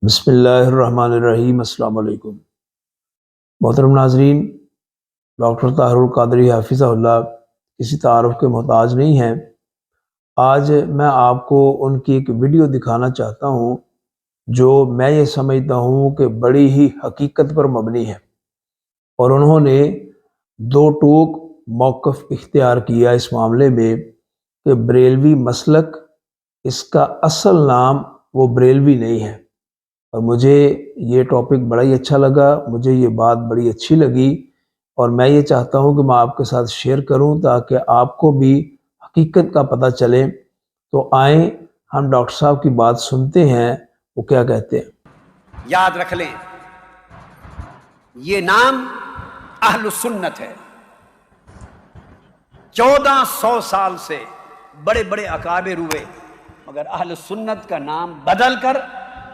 بسم اللہ الرحمن الرحیم۔ السلام علیکم محترم ناظرین، ڈاکٹر طاہر القادری حافظہ اللہ کسی تعارف کے محتاج نہیں ہیں۔ آج میں آپ کو ان کی ایک ویڈیو دکھانا چاہتا ہوں جو میں یہ سمجھتا ہوں کہ بڑی ہی حقیقت پر مبنی ہے، اور انہوں نے دو ٹوک موقف اختیار کیا اس معاملے میں کہ بریلوی مسلک، اس کا اصل نام وہ بریلوی نہیں ہے۔ اور مجھے یہ ٹاپک بڑا ہی اچھا لگا، مجھے یہ بات بڑی اچھی لگی، اور میں یہ چاہتا ہوں کہ میں آپ کے ساتھ شیئر کروں تاکہ آپ کو بھی حقیقت کا پتہ چلے۔ تو آئیں ہم ڈاکٹر صاحب کی بات سنتے ہیں، وہ کیا کہتے ہیں۔ یاد رکھ لیں، یہ نام اہل سنت ہے۔ 1400 سال سے بڑے بڑے اکابر ہوئے، مگر اہل سنت کا نام بدل کر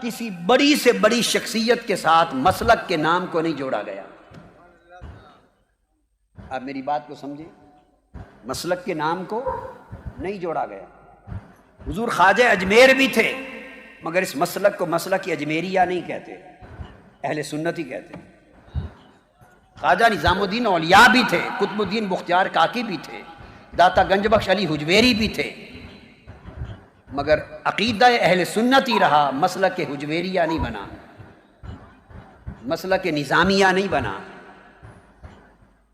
کسی بڑی سے بڑی شخصیت کے ساتھ مسلک کے نام کو نہیں جوڑا گیا۔ آپ میری بات کو سمجھیں، مسلک کے نام کو نہیں جوڑا گیا۔ حضور خواجہ اجمیر بھی تھے، مگر اس مسلک کو مسلک اجمیریہ نہیں کہتے، اہل سنت ہی کہتے۔ خواجہ نظام الدین اولیاء بھی تھے، قطب الدین بختیار کاکی بھی تھے، داتا گنج بخش علی حجویری بھی تھے، مگر عقیدہ اہل سنت ہی رہا، مسلک حجویریہ نہیں بنا، مسلک نظامیہ نہیں بنا،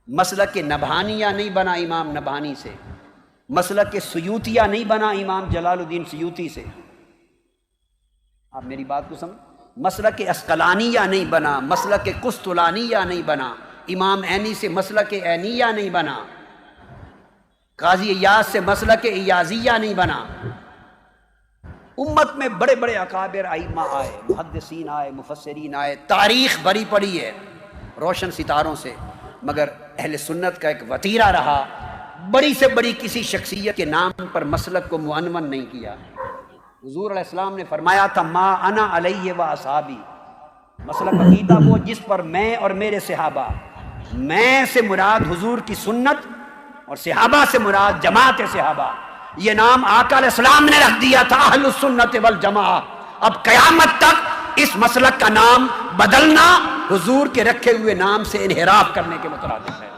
مسلک نبہانیہ نہیں بنا امام نبہانی سے، مسلک سیوطیہ نہیں بنا امام جلال الدین سیوطی سے۔ آپ میری بات کو سمجھ، مسلک اسقلانیہ نہیں بنا، مسلک قسطلانیہ نہیں بنا، امام عینی سے مسلک عینیہ نہیں بنا، قاضی ایاز سے مسلک ایازیہ نہیں بنا۔ امت میں بڑے بڑے اکابر ائمہ آئے، محدثین آئے، مفسرین آئے، تاریخ بھری پڑی ہے روشن ستاروں سے، مگر اہل سنت کا ایک وتیرہ رہا، بڑی سے بڑی کسی شخصیت کے نام پر مسلک کو معنون نہیں کیا۔ حضور علیہ السلام نے فرمایا تھا ما انا علیہ و اصحابی، مسلک عقیدہ وہ جس پر میں اور میرے صحابہ، میں سے مراد حضور کی سنت اور صحابہ سے مراد جماعت صحابہ۔ یہ نام آقا علیہ السلام نے رکھ دیا تھا اہل السنت والجماعہ۔ اب قیامت تک اس مسلک کا نام بدلنا حضور کے رکھے ہوئے نام سے انحراف کرنے کے مترادف ہے،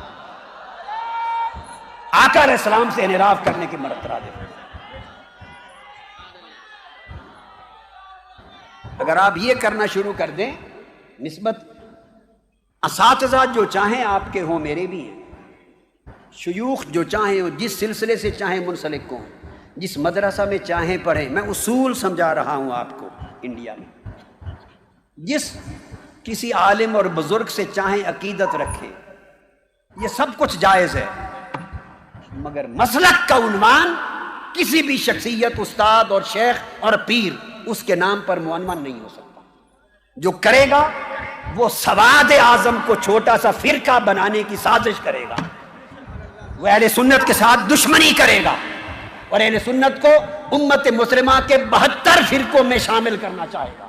آقا علیہ السلام سے انحراف کرنے کے مترادف ہے۔ اگر آپ یہ کرنا شروع کر دیں، نسبت اساتذہ جو چاہیں آپ کے ہوں، میرے بھی ہیں، شیوخ جو چاہیں ہوں، جس سلسلے سے چاہیں منسلک ہوں، جس مدرسہ میں چاہیں پڑھیں، میں اصول سمجھا رہا ہوں آپ کو۔ انڈیا میں جس کسی عالم اور بزرگ سے چاہیں عقیدت رکھیں، یہ سب کچھ جائز ہے، مگر مسلک کا عنوان کسی بھی شخصیت، استاد اور شیخ اور پیر، اس کے نام پر معنون نہیں ہو سکتا۔ جو کرے گا وہ سواد اعظم کو چھوٹا سا فرقہ بنانے کی سازش کرے گا، وہ اہل سنت کے ساتھ دشمنی کرے گا، اور اہل سنت کو امت مسلمہ کے 72 فرقوں میں شامل کرنا چاہے گا،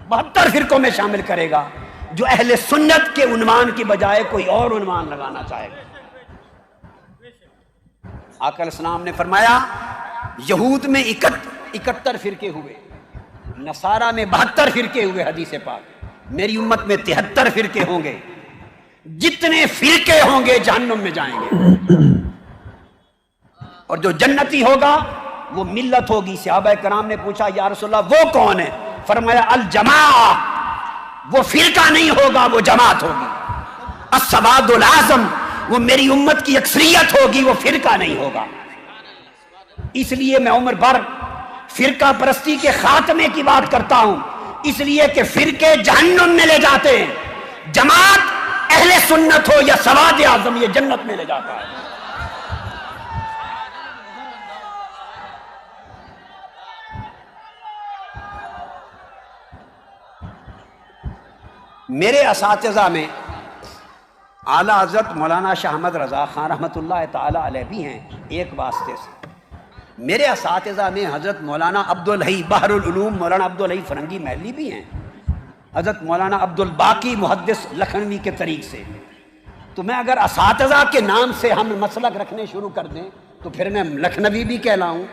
72 فرقوں میں شامل کرے گا، جو اہل سنت کے عنوان کی بجائے کوئی اور عنوان لگانا چاہے گا۔ آقا علیہ السلام نے فرمایا یہود میں 71 فرقے ہوئے، نصارہ میں 72 فرقے ہوئے، حدیث پاک۔ میری امت میں 73 فرقے ہوں گے، جتنے فرقے ہوں گے جہنم میں جائیں گے، اور جو جنتی ہوگا وہ ملت ہوگی۔ صحابہ کرام نے پوچھا یا رسول اللہ وہ کون ہے؟ فرمایا الجماعہ، وہ فرقہ نہیں ہوگا، وہ جماعت ہوگی۔ السواد العظم، وہ میری امت کی اکثریت ہوگی، وہ فرقہ نہیں ہوگا۔ اس لیے میں عمر بھر فرقہ پرستی کے خاتمے کی بات کرتا ہوں، اس لیے کہ فرقے جہنم میں لے جاتے ہیں، جماعت اہل سنت ہو یا سواد اعظم یہ جنت میں لے جاتا ہے۔ میرے اساتذہ میں اعلیٰ حضرت مولانا شاہ احمد رضا خان رحمۃ اللہ تعالی علیہ بھی ہیں، ایک واسطے سے۔ میرے اساتذہ میں حضرت مولانا عبدالحی بحر العلوم مولانا عبدالحی فرنگی محلی بھی ہیں، حضرت مولانا عبد الباقی محدث لکھنوی کے طریق سے۔ تو میں اگر اساتذہ کے نام سے ہم مسلک رکھنے شروع کر دیں تو پھر میں لکھنوی بھی کہلاؤں،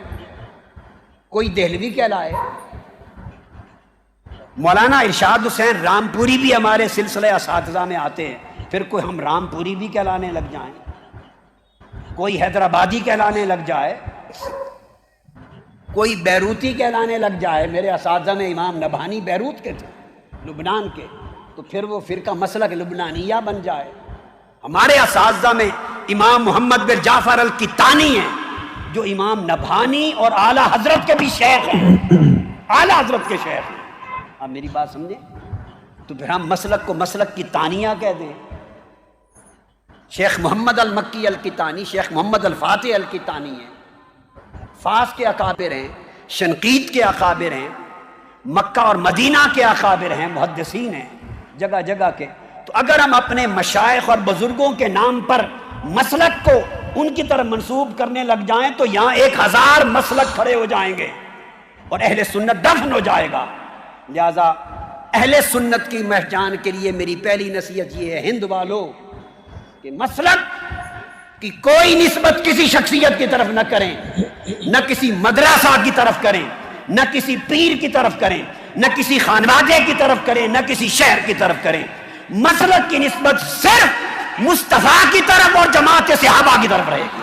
کوئی دہلوی کہلائے، مولانا ارشاد حسین رامپوری بھی ہمارے سلسلہ اساتذہ میں آتے ہیں، پھر کوئی ہم رامپوری بھی کہلانے لگ جائیں، کوئی حیدرآبادی کہلانے لگ جائے، کوئی بیروتی کہلانے لگ جائے. میرے اساتذہ میں امام نبہانی بیروت کے تھے، لبنان کے، تو پھر وہ فرقہ مسلک لبنانیہ بن جائے. ہمارے اساتذہ میں امام محمد بن جعفر الکتانی ہیں جو امام نبہانی اور اعلیٰ حضرت کے بھی شیخ ہیں، اعلیٰ حضرت کے شیخ ہیں. آپ میری بات سمجھیں؟ تو پھر ہم مسلک کو مسلک کی تانیہ کہہ دیں. شیخ محمد المکی الکتانی شیخ محمد الفاتح الکتانی ہیں، فاس کے اکابر ہیں، شنقیط کے اکابر ہیں، مکہ اور مدینہ کے اکابر ہیں، محدثین ہیں جگہ جگہ کے. تو اگر ہم اپنے مشائخ اور بزرگوں کے نام پر مسلک کو ان کی طرف منسوب کرنے لگ جائیں تو یہاں 1000 مسلک کھڑے ہو جائیں گے اور اہل سنت دفن ہو جائے گا. لہذا اہل سنت کی پہچان کے لیے میری پہلی نصیحت یہ ہے، ہند والو، کہ مسلک کی کوئی نسبت کسی شخصیت کی طرف نہ کریں، نہ کسی مدرسہ کی طرف کریں، نہ کسی پیر کی طرف کریں، نہ کسی خانوادے کی طرف کریں، نہ کسی شہر کی طرف کریں. مسلک کی نسبت صرف مصطفیٰ کی طرف اور جماعت صحابہ کی طرف رہے گی.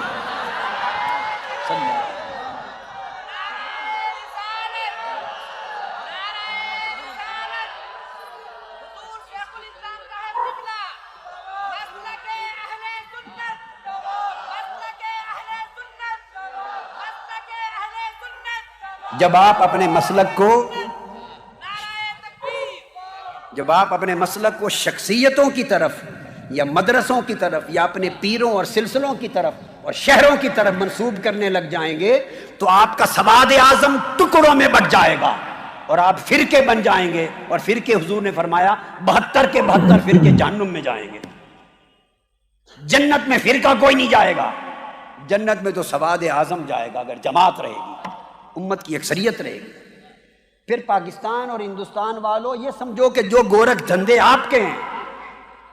جب آپ اپنے مسلک کو شخصیتوں کی طرف یا مدرسوں کی طرف یا اپنے پیروں اور سلسلوں کی طرف اور شہروں کی طرف منسوب کرنے لگ جائیں گے تو آپ کا سواد اعظم ٹکڑوں میں بٹ جائے گا اور آپ فرقے بن جائیں گے، اور فرقے حضور نے فرمایا 72 کے 72 فرقے جہنم میں جائیں گے. جنت میں فرقہ کوئی نہیں جائے گا، جنت میں تو سواد اعظم جائے گا اگر جماعت رہے گی، امت کی اکثریت رہے گی. پھر پاکستان اور ہندوستان والوں یہ سمجھو کہ جو گورکھ دھندے آپ کے ہیں،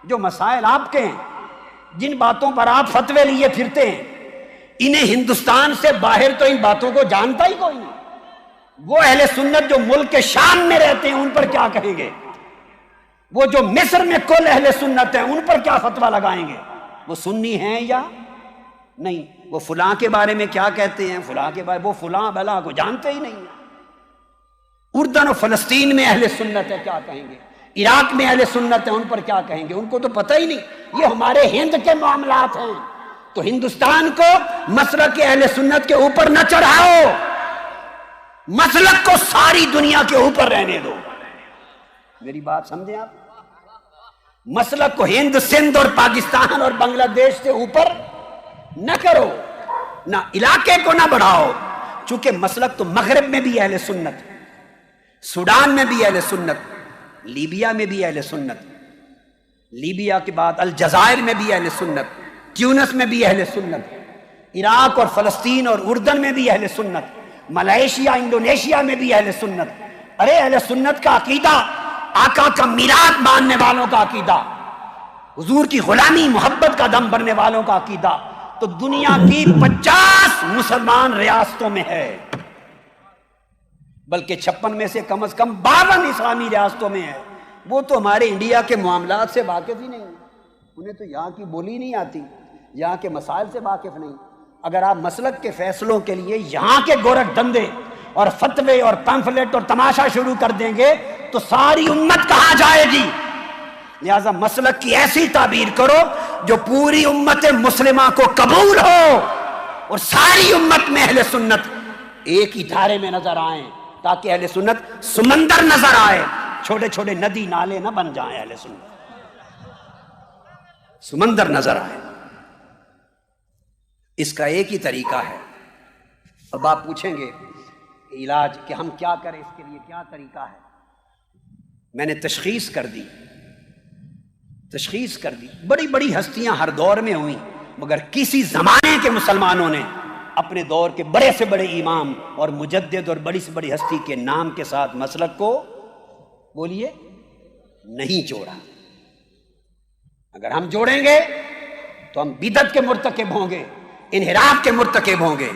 جو مسائل آپ کے ہیں، جن باتوں پر آپ فتوے لیے پھرتے ہیں، انہیں ہندوستان سے باہر تو ان باتوں کو جانتا ہی کوئی نہیں. وہ اہل سنت جو ملک کے شام میں رہتے ہیں ان پر کیا کہیں گے؟ وہ جو مصر میں کل اہل سنت ہیں ان پر کیا فتویٰ لگائیں گے؟ وہ سنی ہیں یا نہیں؟ وہ فلاں کے بارے میں کیا کہتے ہیں، فلاں کے بارے، وہ فلاں بلا کو جانتے ہی نہیں. اردن اور فلسطین میں اہل سنت ہے، کیا کہیں گے؟ عراق میں اہل سنت ہے، ان پر کیا کہیں گے؟ ان کو تو پتہ ہی نہیں. یہ ہمارے ہند کے معاملات ہیں. تو ہندوستان کو مسلک کے اہل سنت کے اوپر نہ چڑھاؤ، مسلک کو ساری دنیا کے اوپر رہنے دو. میری بات سمجھیں آپ؟ مسلک کو ہند، سندھ اور پاکستان اور بنگلہ دیش سے اوپر نہ کرو، نہ علاقے کو نہ بڑھاؤ. چونکہ مسلک تو مغرب میں بھی اہل سنت، سوڈان میں بھی اہل سنت، لیبیا میں بھی اہل سنت، لیبیا کے بعد الجزائر میں بھی اہل سنت، تیونس میں بھی اہل سنت، عراق اور فلسطین اور اردن میں بھی اہل سنت، ملائیشیا انڈونیشیا میں بھی اہل سنت. ارے اہل سنت کا عقیدہ آقا کا میراث ماننے والوں کا عقیدہ، حضور کی غلامی محبت کا دم بھرنے والوں کا عقیدہ تو دنیا کی 50 مسلمان ریاستوں میں ہے، بلکہ 56 میں سے کم از کم 52 اسلامی ریاستوں میں ہے. وہ تو ہمارے انڈیا کے معاملات سے واقف ہی نہیں، انہیں تو یہاں کی بولی نہیں آتی، یہاں کے مسائل سے واقف نہیں. اگر آپ مسلک کے فیصلوں کے لیے یہاں کے گورکھ دھندے اور فتوے اور پمفلٹ اور تماشا شروع کر دیں گے تو ساری امت کہاں جائے گی؟ لہذا مسلک کی ایسی تعبیر کرو جو پوری امت مسلمہ کو قبول ہو اور ساری امت میں اہل سنت ایک ہی دھارے میں نظر آئیں، تاکہ اہل سنت سمندر نظر آئے، چھوٹے چھوٹے ندی نالے نہ بن جائیں، اہل سنت سمندر نظر آئے. اس کا ایک ہی طریقہ ہے. اب آپ پوچھیں گے علاج کہ ہم کیا کریں، اس کے لیے کیا طریقہ ہے؟ میں نے تشخیص کر دی. بڑی بڑی ہستیاں ہر دور میں ہوئیں، مگر کسی زمانے کے مسلمانوں نے اپنے دور کے بڑے سے بڑے امام اور مجدد اور بڑی سے بڑی ہستی کے نام کے ساتھ مسلک کو بولیے نہیں جوڑا. اگر ہم جوڑیں گے تو ہم بدعت کے مرتکب ہوں گے، انحراف کے مرتکب ہوں گے.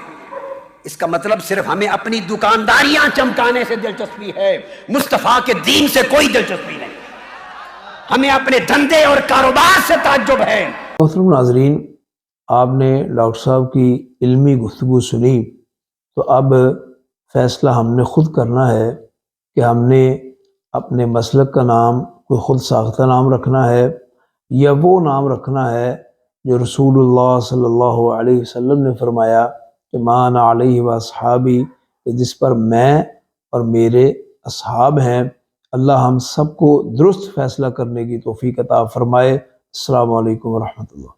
اس کا مطلب صرف ہمیں اپنی دکانداریاں چمکانے سے دلچسپی ہے، مصطفیٰ کے دین سے کوئی دلچسپی نہیں، ہمیں اپنے دھندے اور کاروبار سے تعجب ہے۔ محترم ناظرین، آپ نے ڈاکٹر صاحب کی علمی گفتگو سنی، تو اب فیصلہ ہم نے خود کرنا ہے کہ ہم نے اپنے مسلک کا نام کوئی خود ساختہ نام رکھنا ہے یا وہ نام رکھنا ہے جو رسول اللہ صلی اللہ علیہ وسلم نے فرمایا کہ ما انا علیہ و اصحابی، کہ جس پر میں اور میرے اصحاب ہیں۔ اللہ ہم سب کو درست فیصلہ کرنے کی توفیق عطا فرمائے۔ السلام علیکم ورحمۃ اللہ۔